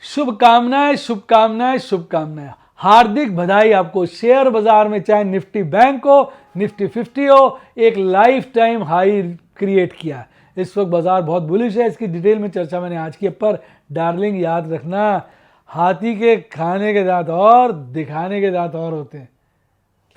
शुभकामनाएं शुभकामनाएं शुभकामनाएं। हार्दिक बधाई आपको। शेयर बाजार में चाहे निफ्टी बैंक हो, निफ्टी 50 हो, एक लाइफ टाइम हाई क्रिएट किया है। इस वक्त बाजार बहुत बुलिश है। इसकी डिटेल में चर्चा मैंने आज की है, पर डार्लिंग याद रखना, हाथी के खाने के दांत और दिखाने के दांत और होते हैं।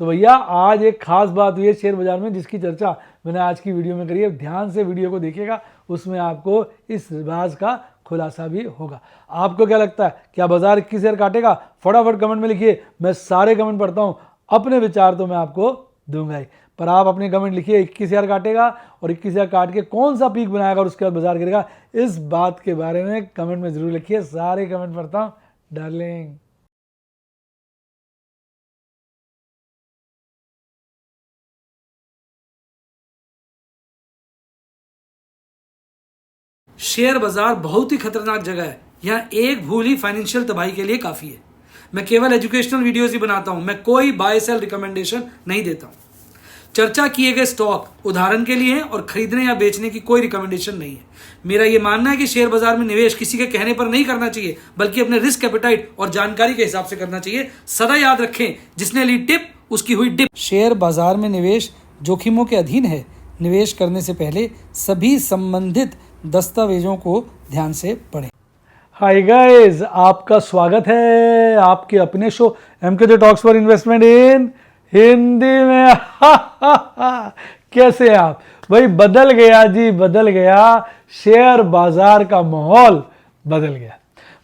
तो भैया आज एक खास बात हुई है शेयर बाजार में, जिसकी चर्चा मैंने आज की वीडियो में करी है। ध्यान से वीडियो को देखिएगा, उसमें आपको इस राज का खुलासा भी होगा। आपको क्या लगता है, क्या बाजार 21,000 काटेगा? फटाफट कमेंट में लिखिए, मैं सारे कमेंट पढ़ता हूं। अपने विचार तो मैं आपको दूंगा ही, पर आप अपने कमेंट लिखिए 21,000 काटेगा और 21,000 काट के कौन सा पीक बनाएगा और उसके बाद बाजार गिरेगा। इस बात के बारे में कमेंट में जरूर लिखिए, सारे कमेंट पढ़ता हूं डार्लिंग। शेयर बाजार बहुत ही खतरनाक जगह है। यहाँ एक भूल ही फाइनेंशियल तबाही के लिए काफी है। मैं केवल एजुकेशनल वीडियोस ही बनाता हूं, मैं कोई बाय सेल रिकमेंडेशन नहीं देता हूं। चर्चा किए गए स्टॉक उदाहरण के लिए हैं और खरीदने या बेचने की कोई रिकमेंडेशन नहीं है। मेरा यह मानना है कि शेयर बाजार में निवेश किसी के कहने पर नहीं करना चाहिए, बल्कि अपने रिस्क एपेटाइट और जानकारी के हिसाब से करना चाहिए। सदा याद रखें, जिसने ली टिप उसकी हुई डिप। शेयर बाजार में निवेश जोखिमों के अधीन है। निवेश करने से पहले सभी संबंधित दस्तावेजों को ध्यान से पढ़ें। हाय गाइस, आपका स्वागत है आपके अपने show MK talks for investment in Hindi में। कैसे हैं आप भाई? बदल गया जी, बदल गया। शेयर बाजार का माहौल बदल गया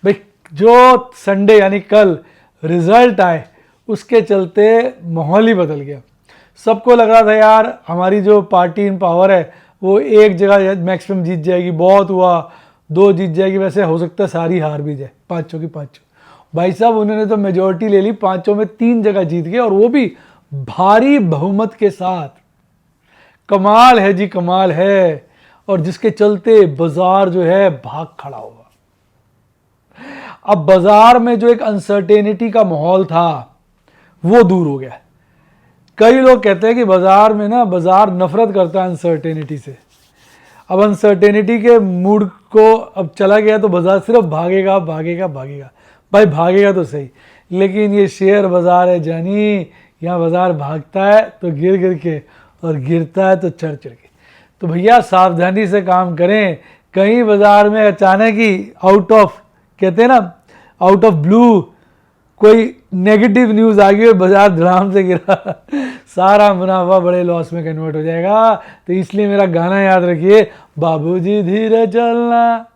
भाई। जो संडे यानी कल रिजल्ट आए, उसके चलते माहौल ही बदल गया। सबको लग रहा था यार हमारी जो पार्टी इन पावर है वो एक जगह मैक्सिमम जीत जाएगी, बहुत हुआ 2 जीत जाएगी, वैसे हो सकता है सारी हार भी जाए, 5 की 5। भाई साहब उन्होंने तो मेजोरिटी ले ली, 5 में 3 जगह जीत गए, और वो भी भारी बहुमत के साथ। कमाल है जी, कमाल है। और जिसके चलते बाजार जो है भाग खड़ा हुआ। अब बाजार में जो एक अनसर्टेनिटी का माहौल था वो दूर हो गया। कई लोग कहते हैं कि बाजार में ना, बाजार नफरत करता है अनसर्टेनिटी से। अब अनसर्टेनिटी के मूड को अब चला गया तो बाजार सिर्फ भागेगा भागेगा भागेगा। भाई भागेगा तो सही, लेकिन ये शेयर बाजार है जानी, यहाँ बाजार भागता है तो गिर गिर के और गिरता है तो चढ़ चढ़ के। तो भैया सावधानी से काम करें। कहीं बाजार में अचानक ही आउट ऑफ, कहते हैं ना, आउट ऑफ ब्लू कोई नेगेटिव न्यूज़ आ गई और बाजार धड़ाम से गिरा, सारा मुनाफा बड़े लॉस में कन्वर्ट हो जाएगा। तो इसलिए मेरा गाना याद रखिए, बाबूजी धीरे चलना,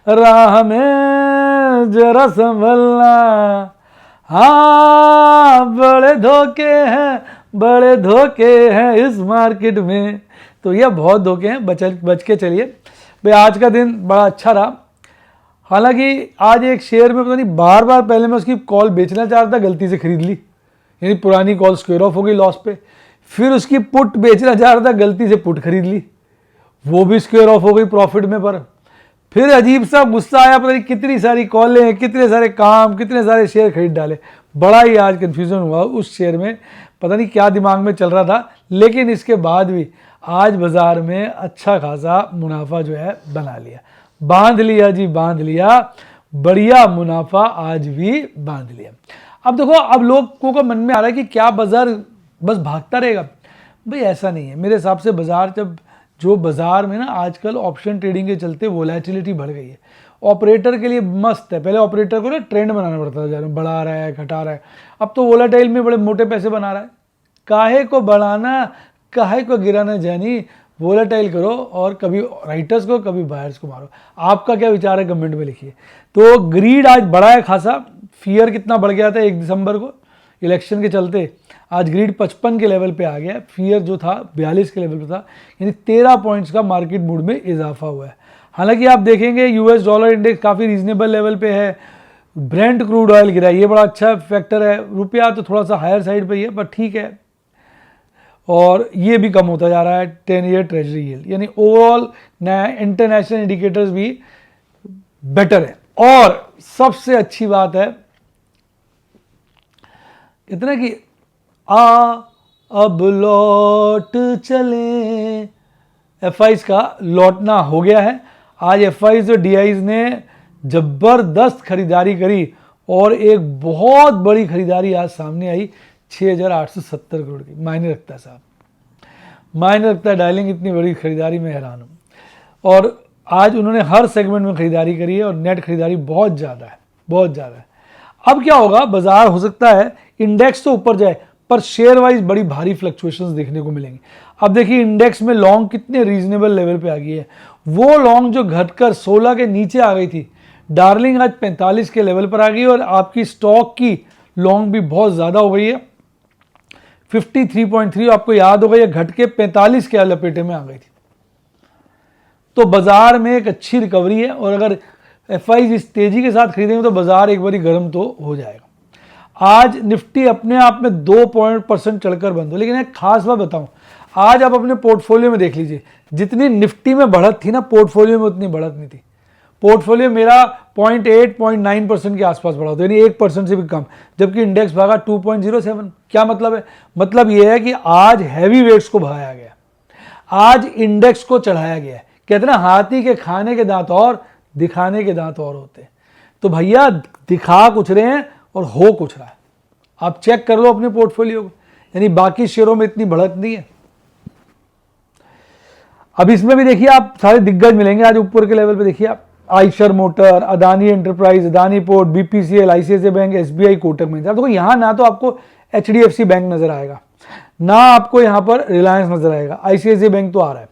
राह में जरा संभलना, हाँ बड़े धोखे हैं, बड़े धोखे हैं इस मार्केट में। तो यह बहुत धोखे हैं, बच के चलिए भाई। आज का दिन बड़ा अच्छा रहा। हालांकि आज एक शेयर में पता नहीं बार बार, पहले मैं उसकी कॉल बेचना चाह रहा था, गलती से खरीद ली, यानी पुरानी कॉल स्क्वेयर ऑफ हो गई लॉस पे। फिर उसकी पुट बेचना चाह रहा था, गलती से पुट खरीद ली, वो भी स्क्वेयर ऑफ हो गई प्रॉफिट में। पर फिर अजीब सा गुस्सा आया, पता नहीं कितनी सारी कॉलें, कितने सारे काम, कितने सारे शेयर खरीद डाले। बड़ा ही आज कन्फ्यूजन हुआ उस शेयर में, पता नहीं क्या दिमाग में चल रहा था। लेकिन इसके बाद भी आज बाजार में अच्छा खासा मुनाफा जो है बना लिया, बांध लिया जी, बांध लिया। बढ़िया मुनाफा आज भी बांध लिया। अब देखो, अब लोगों को मन में आ रहा है कि क्या बाजार बस भागता रहेगा? भाई ऐसा नहीं है मेरे हिसाब से। बाजार जब, जो बाजार में ना आजकल ऑप्शन ट्रेडिंग के चलते वोलेटिलिटी बढ़ गई है, ऑपरेटर के लिए मस्त है। पहले ऑपरेटर को ना ट्रेंड बनाना पड़ता था, बढ़ा रहा है घटा रहा है। अब तो वोलेटाइल में बड़े मोटे पैसे बना रहा है। काहे को बढ़ाना, काहे को गिराना जानी, वोलेटाइल करो और कभी राइटर्स को कभी बायर्स को मारो। आपका क्या विचार है कमेंट में लिखिए। तो ग्रीड आज बढ़ा है खासा। फियर कितना बढ़ गया था 1 दिसंबर को इलेक्शन के चलते, आज ग्रीड 55 के लेवल पे आ गया। फियर जो था 42 के लेवल पे था, यानी 13 पॉइंट्स का मार्केट मूड में इजाफा हुआ है। हालांकि आप देखेंगे यूएस डॉलर इंडेक्स काफ़ी रीजनेबल लेवल पे है। ब्रेंट क्रूड ऑयल गिरा, ये बड़ा अच्छा फैक्टर है। रुपया तो थोड़ा सा हायर साइड पर ही है, पर ठीक है। और ये भी कम होता जा रहा है 10 ईयर ट्रेजरी यील्ड, यानी ओवरऑल इंटरनेशनल इंडिकेटर्स भी बेटर है। और सबसे अच्छी बात है इतना कि अब लौट चले, एफआईज का लौटना हो गया है। आज एफआईज और डीआईज ने जबरदस्त खरीदारी करी और एक बहुत बड़ी खरीदारी आज सामने आई 6,870 करोड़ की। मायने रखता है साहब, मायने रखता है डार्लिंग, इतनी बड़ी खरीदारी में हैरान हूँ। और आज उन्होंने हर सेगमेंट में खरीदारी करी है और नेट खरीदारी बहुत ज़्यादा है, बहुत ज़्यादा है। अब क्या होगा, बाजार हो सकता है इंडेक्स तो ऊपर जाए पर शेयर वाइज बड़ी भारी फ्लक्चुएशंस देखने को मिलेंगी। अब देखिए इंडेक्स में लॉन्ग कितने रीजनेबल लेवल पे आ गई है। वो लॉन्ग जो घटकर 16 के नीचे आ गई थी, डार्लिंग आज 45 के लेवल पर आ गई और आपकी स्टॉक की लॉन्ग भी बहुत ज़्यादा हो गई है। 53.3 आपको याद होगा, ये घट के 45 के लपेटे में आ गई थी। तो बाजार में एक अच्छी रिकवरी है और अगर एफआईज इस तेजी के साथ खरीदेंगे तो बाजार एक बारी गर्म तो हो जाएगा। आज निफ्टी अपने आप में 2% चढ़कर बंद हो, लेकिन एक खास बात बताऊं, आज आप अपने पोर्टफोलियो में देख लीजिए, जितनी निफ्टी में बढ़त थी ना, पोर्टफोलियो में उतनी बढ़त नहीं थी। पोर्टफोलियो मेरा 0.8-0.9% के आसपास बढ़ा, यानी 1% से भी कम, जबकि इंडेक्स भागा 2.07। क्या मतलब है? मतलब यह है कि आज हैवी वेट्स को भगाया गया, आज इंडेक्स को चढ़ाया गया है। कहते ना, हाथी के खाने के दांत और दिखाने के दांत और होते हैं। तो भैया दिखा कुछ रहे हैं और हो कुछ रहा है। आप चेक कर लो अपने पोर्टफोलियो को, यानी बाकी शेयरों में इतनी बढ़त नहीं है। अब इसमें भी देखिए आप सारे दिग्गज मिलेंगे आज ऊपर के लेवल पे। देखिए आप Eicher motor, Adani enterprise, Adani port, BPCL, ICICI bank, SBI, Kotak Mahindra. देखो यहाँ ना तो आपको एचडीएफसी बैंक नजर आएगा, ना आपको यहाँ पर रिलायंस नजर आएगा, आईसीआईसीआई बैंक तो आ रहा है।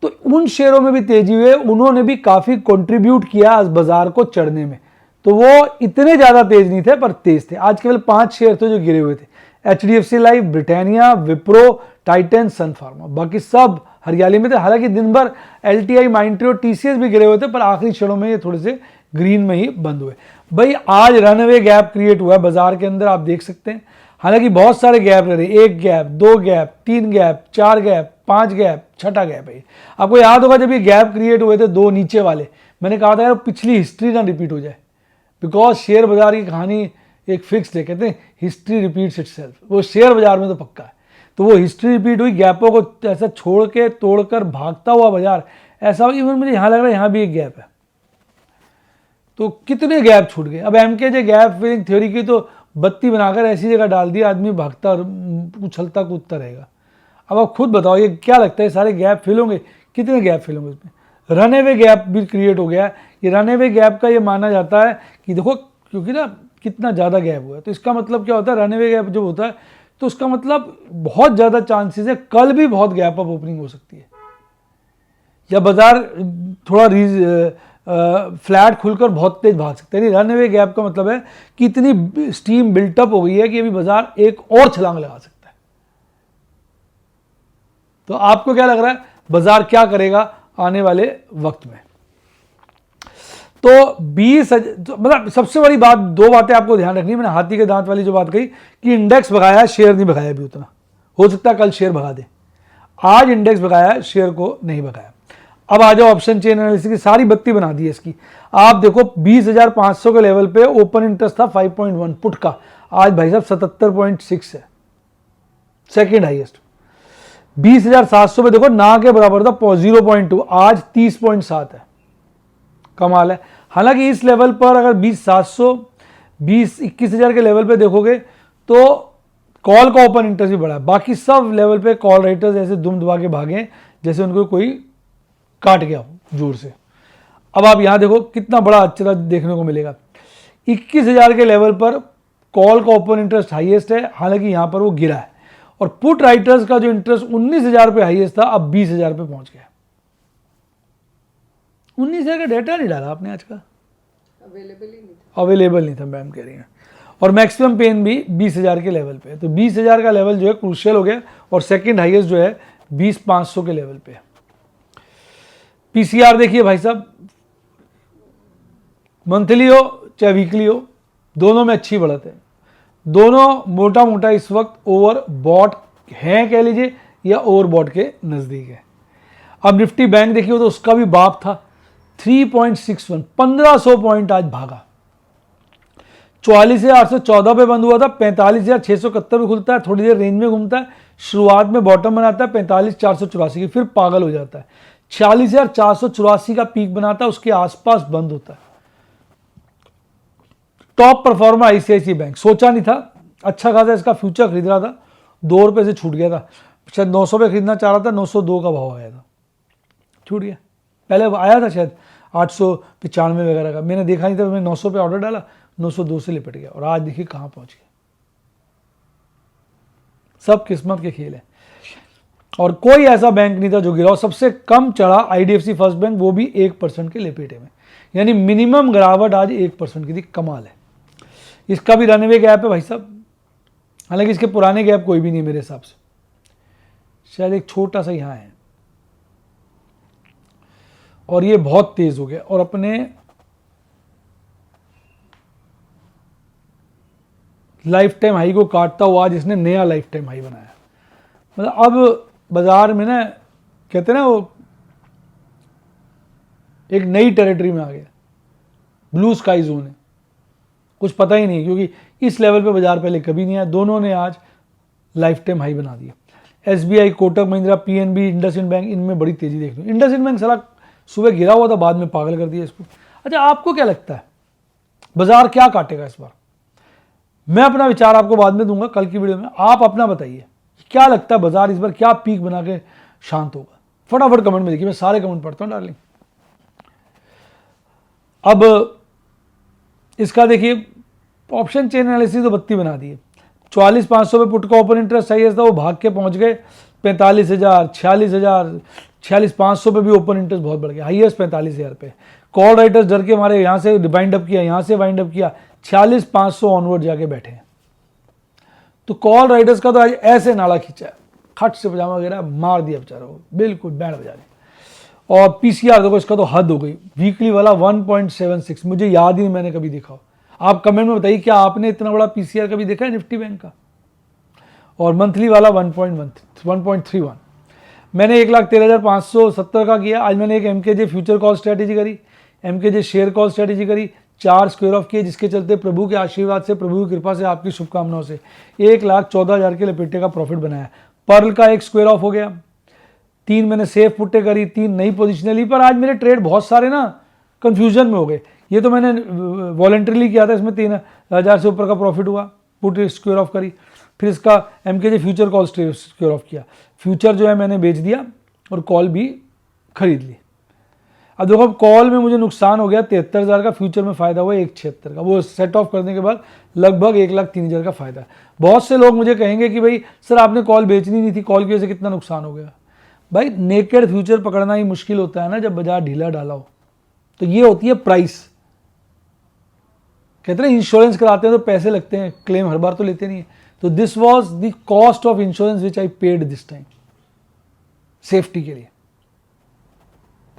तो उन शेयरों में भी तेजी हुई, उन्होंने भी काफी कंट्रीब्यूट किया इस बाजार को चढ़ने में। तो वो इतने ज्यादा तेज नहीं थे पर तेज थे। आज केवल 5 शेयर थे जो गिरे हुए थे, HDFC Life, Britannia, Wipro, Titan, Sun Pharma, बाकी सब हरियाली में थे। हालांकि दिन भर एलटीआई, माइंट्री और टीसीएस भी गिरे हुए थे, पर आखिरी क्षणों में ये थोड़े से ग्रीन में ही बंद हुए। भाई आज रनअवे गैप क्रिएट हुआ है बाजार के अंदर, आप देख सकते हैं। हालांकि बहुत सारे गैप रह रहे, 1 gap, 2 gap, 3 gap, 4 gap, 5 gap, 6ठा गैप है। आपको याद होगा जब ये गैप क्रिएट हुए थे 2 नीचे वाले, मैंने कहा था यार पिछली हिस्ट्री ना रिपीट हो जाए, बिकॉज शेयर बाजार की कहानी एक फिक्स्ड है, कहते हैं हिस्ट्री रिपीट्स इटसेल्फ। वो शेयर बाजार में तो पक्का है। तो वो हिस्ट्री रिपीट हुई, गैपों को ऐसा छोड़ के तोड़कर भागता हुआ बाजार ऐसा, इवन मुझे यहाँ लग रहा है यहाँ भी एक गैप है। तो कितने गैप छूट गए। अब एमकेजे गैप फिलिंग थ्योरी की तो बत्ती बनाकर ऐसी जगह डाल दी, आदमी भागता और उछलता कूदता रहेगा। अब आप खुद बताओ ये क्या लगता है, सारे गैप फिल होंगे? कितने गैप फिल होंगे इसमें? रनअवे गैप भी क्रिएट हो गया। ये रनअवे गैप का ये माना जाता है कि देखो, क्योंकि ना कितना ज़्यादा गैप हुआ है, तो इसका मतलब क्या होता है, रनअवे गैप जब होता है तो उसका मतलब बहुत ज़्यादा चांसेस है कल भी बहुत गैप अप ओपनिंग हो सकती है, या बाजार थोड़ा फ्लैट खुलकर बहुत तेज भाग सकते हैं। रनअवे गैप का मतलब है कि इतनी स्टीम बिल्टअप हो गई है कि अभी बाजार एक और छलांग लगा सकता है। तो आपको क्या लग रहा है बाजार क्या करेगा आने वाले वक्त में? तो 20, मतलब सबसे बड़ी बात, 2 बातें आपको ध्यान रखनी है। मैंने हाथी के दांत वाली जो बात कही कि इंडेक्स भगाया, शेयर नहीं भगाया अभी उतना। हो सकता है कल शेयर भगा दे, आज इंडेक्स भगाया, शेयर को नहीं भगाया। अब आ जाओ ऑप्शन चेन एनालिसिस की सारी बत्ती बना दी है इसकी। आप देखो 20,500 के लेवल पे ओपन इंटरेस्ट था 5.1 पुट का, आज भाई साहब 77.6 है, सेकेंड हाईएस्ट। 20,700 पे देखो ना के बराबर था 0.2, आज 30.7 है, कमाल है। हालांकि इस लेवल पर अगर 20,700, 21,000 के लेवल पे देखोगे तो कॉल का ओपन इंटरेस्ट भी बढ़ा है। बाकी सब लेवल पे कॉल राइटर्स ऐसे दुम दबा के भागे जैसे उनको कोई काट गया हो जोर से। अब आप यहां देखो कितना बड़ा अच्छा देखने को मिलेगा। 21,000 के लेवल पर कॉल का ओपन इंटरेस्ट हाईएस्ट है, हालांकि यहां पर वो गिरा है। और पुट राइटर्स का जो इंटरेस्ट 19,000 पे हाईएस्ट था, अब 20,000 पे पहुंच गया। 19,000 का डेटा नहीं डाला आपने आज का, अवेलेबल नहीं था मैम कह रही हैं। और मैक्सिमम पेन भी 20,000 के लेवल पे है। तो 20,000 का लेवल जो है क्रूशियल हो गया और सेकंड हाईएस्ट जो है 20,500 के लेवल पे है। पीसीआर देखिए भाई साहब, मंथली हो चाहे वीकली हो, दोनों में अच्छी बढ़त है। दोनों मोटा मोटा इस वक्त ओवर बॉट है कह लीजिए, या ओवर बॉट के नजदीक है। अब निफ्टी बैंक देखिए तो उसका भी बाप था 3.61, 1500 पॉइंट आज भागा। 44,814 पे बंद हुआ था, 45,671 पे खुलता है, थोड़ी देर रेंज में घूमता है, शुरुआत में बॉटम बनाता है 45,484 की, फिर पागल हो जाता है, 46,484 का पीक बनाता है, उसके आसपास बंद होता है। टॉप परफॉर्मर आईसीआईसी बैंक, सोचा नहीं था, अच्छा खासा इसका फ्यूचर खरीद रहा था, 2 रुपये से छूट गया था, शायद 900 पे खरीदना चाह रहा था, 902 का भाव आया था, छूट गया। पहले आया था शायद 895 वगैरह का, मैंने देखा नहीं था, मैंने 900 पे ऑर्डर डाला, 902 से लिपट गया और आज देखिए कहाँ पहुँच गया। सब किस्मत के खेल है और कोई ऐसा बैंक नहीं था जो गिरा। और सबसे कम चढ़ा आईडीएफसी फर्स्ट बैंक, वो भी 1% के लपेटे में, यानी मिनिमम गिरावट आज 1% की थी। कमाल है। इसका भी रनवे गैप है भाई साहब, हालांकि इसके पुराने गैप कोई भी नहीं मेरे हिसाब से, शायद एक छोटा सा यहाँ है और ये बहुत तेज हो गया और अपने लाइफ टाइम हाई को काटता हुआ आज इसने नया लाइफ टाइम हाई बनाया। मतलब अब बाजार में ना कहते हैं ना, वो एक नई टेरिटरी में आ गया, ब्लू स्काई जोन है, कुछ पता ही नहीं, क्योंकि इस लेवल पे बाजार पहले कभी नहीं आया। दोनों ने आज लाइफ टाइम हाई बना दिया। SBI, Kotak Mahindra, PNB, IndusInd bank, इनमें बड़ी तेजी देख लो। इंडसइंड बैंक साला सुबह गिरा हुआ था, बाद में पागल कर दिया इसको। अच्छा, आपको क्या लगता है बाजार क्या काटेगा इस बार? मैं अपना विचार आपको बाद में दूंगा कल की वीडियो में, आप अपना बताइए क्या लगता है बाजार इस बार क्या पीक बना के शांत होगा। फटाफट कमेंट में देखिए, मैं सारे कमेंट पढ़ता हूं डार्लिंग। अब इसका देखिए ऑप्शन चेन एनालिसिस तो बत्ती बना दी है। 44,500 पे पुट का ओपन इंटरेस्ट चाहिए था, वो भाग के पहुंच गए 45,000, 46,000, 46,500 पे भी ओपन इंटरेस्ट बहुत बढ़ गया, हाईएस्ट 45,000 पे। कॉल राइटर्स डर के मारे यहाँ से वाइंड अप किया, यहाँ से वाइंड अप किया, 46,500 ऑनवर्ड जाके बैठे हैं। तो कॉल राइटर्स का तो आज ऐसे नाला खींचा है, खट से पजामा वगैरह मार दिया बेचारा को, बिल्कुल बैंड बजा रहे। और पीसीआर देखो, इसका तो हद हो गई, वीकली वाला 1.76, मुझे याद ही नहीं मैंने कभी देखा हो। आप कमेंट में बताइए क्या आपने इतना बड़ा पीसीआर कभी देखा है निफ्टी बैंक का? और मंथली वाला 1.31। मैंने 1,13,570 का किया। आज मैंने एक एमकेजे फ्यूचर कॉल स्ट्रेटेजी करी, एमकेजे शेयर कॉल स्ट्रेटेजी करी, 4 स्क्वायर ऑफ किए, जिसके चलते प्रभु के आशीर्वाद से, प्रभु की कृपा से, आपकी शुभकामनाओं से 1,14,000 के लपेटे का प्रॉफिट बनाया। पर्ल का 1 स्क्वायर ऑफ हो गया। 3 मैंने सेफ पुट्टे करी, 3 नई पोजिशन ली। पर आज मेरे ट्रेड बहुत सारे ना कंफ्यूजन में हो गए। ये तो मैंने वॉलंटरीली किया था, इसमें 3,000 से ऊपर का प्रॉफिट हुआ, पुट स्क्वायर ऑफ करी। फिर इसका एमकेजे फ्यूचर कॉल स्क्वायर ऑफ किया, फ्यूचर जो है मैंने बेच दिया और कॉल भी खरीद ली। अब देखो, अब कॉल में मुझे नुकसान हो गया 73,000 का, फ्यूचर में फायदा हुआ 1,76 का। वो सेट ऑफ करने के बाद लगभग 1,03,000 का फायदा है। बहुत से लोग मुझे कहेंगे कि भाई सर आपने कॉल बेचनी नहीं थी, कॉल की वजह से कितना नुकसान हो गया। भाई नेकेड फ्यूचर पकड़ना ही मुश्किल होता है ना जब बाजार ढीला डाला हो। तो ये होती है प्राइस। कहते हैं इंश्योरेंस कराते हैं तो पैसे लगते हैं, क्लेम हर बार तो लेते नहीं है। तो this was the cost of insurance which I paid this time, safety के लिए।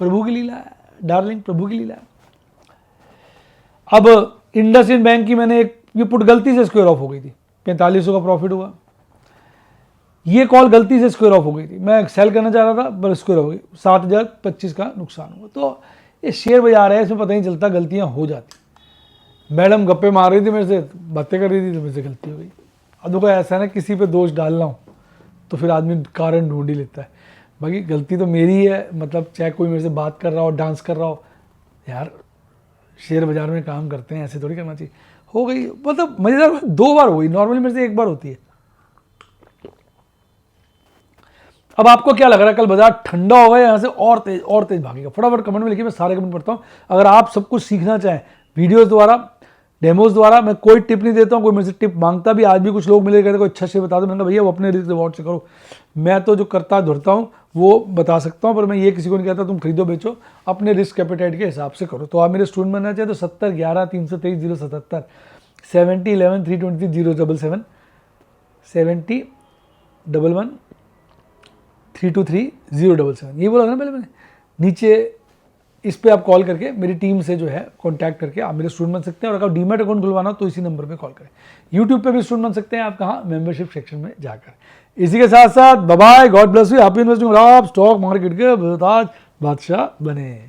प्रभु की लीला है डार्लिंग, प्रभु की लीला है। अब इंडसइंड बैंक की मैंने एक ये पुट गलती से स्क्वायर ऑफ हो गई थी, 4500 का प्रॉफिट हुआ। ये कॉल गलती से स्क्वायर ऑफ हो गई थी, मैं सेल करना चाह रहा था पर स्क्वायर हो गई, 7,025 का नुकसान हुआ। तो ये शेयर बाजार है, इसमें पता नहीं चलता, गलतियां हो जाती। मैडम गप्पे मार रही थी मेरे से, बातें कर रही थी, तो मेरे से गलती हो गई। अब देखो ऐसा है ना, किसी पे दोष डालना हो तो फिर आदमी कारण ढूंढ ही लेता है। बाकी गलती तो मेरी है, मतलब चाहे कोई मेरे से बात कर रहा हो, डांस कर रहा हो, यार शेयर बाजार में काम करते हैं, ऐसे थोड़ी करना चाहिए। हो गई, मतलब मजेदार 2 बार हुई, नॉर्मली मेरे से 1 बार होती है। अब आपको क्या लग रहा है कल बाजार ठंडा होगा, यहाँ से और तेज भागेगा? फटाफट कमेंट में लिखिए, मैं सारे कमेंट पढ़ता हूँ। अगर आप सब कुछ सीखना चाहें वीडियोस द्वारा, डेमोज द्वारा, मैं कोई टिप नहीं देता हूँ, कोई मेरे से टिप मांगता भी, आज भी कुछ लोग मिले कहते कोई अच्छा से बता दो। मैंने कहा भैया वो अपने रिस्क रिवॉर्ड से करो, मैं तो जो करता धुरता हूँ वो बता सकता हूँ, पर मैं ये किसी को नहीं कहता तुम खरीदो बेचो, अपने रिस्क एपेटाइट के हिसाब से करो। तो आप मेरे स्टूडेंट बनना चाहे तो 70 11 323 077 70 11 323 077 70 11 323 077, ये बोला ना पहले मैंने। नीचे इस पे आप कॉल करके मेरी टीम से जो है कांटेक्ट करके आप मेरे स्टूडेंट बन सकते हैं। और अगर डीमैट अकाउंट खुलवाना हो तो इसी नंबर पे कॉल करें। यूट्यूब पे भी स्टूडेंट बन सकते हैं आप, कहाँ? मेंबरशिप सेक्शन में जाकर। इसी के साथ साथ bye bye, God bless you, happy investing, आप स्टॉक मार्केट के बादशाह बने।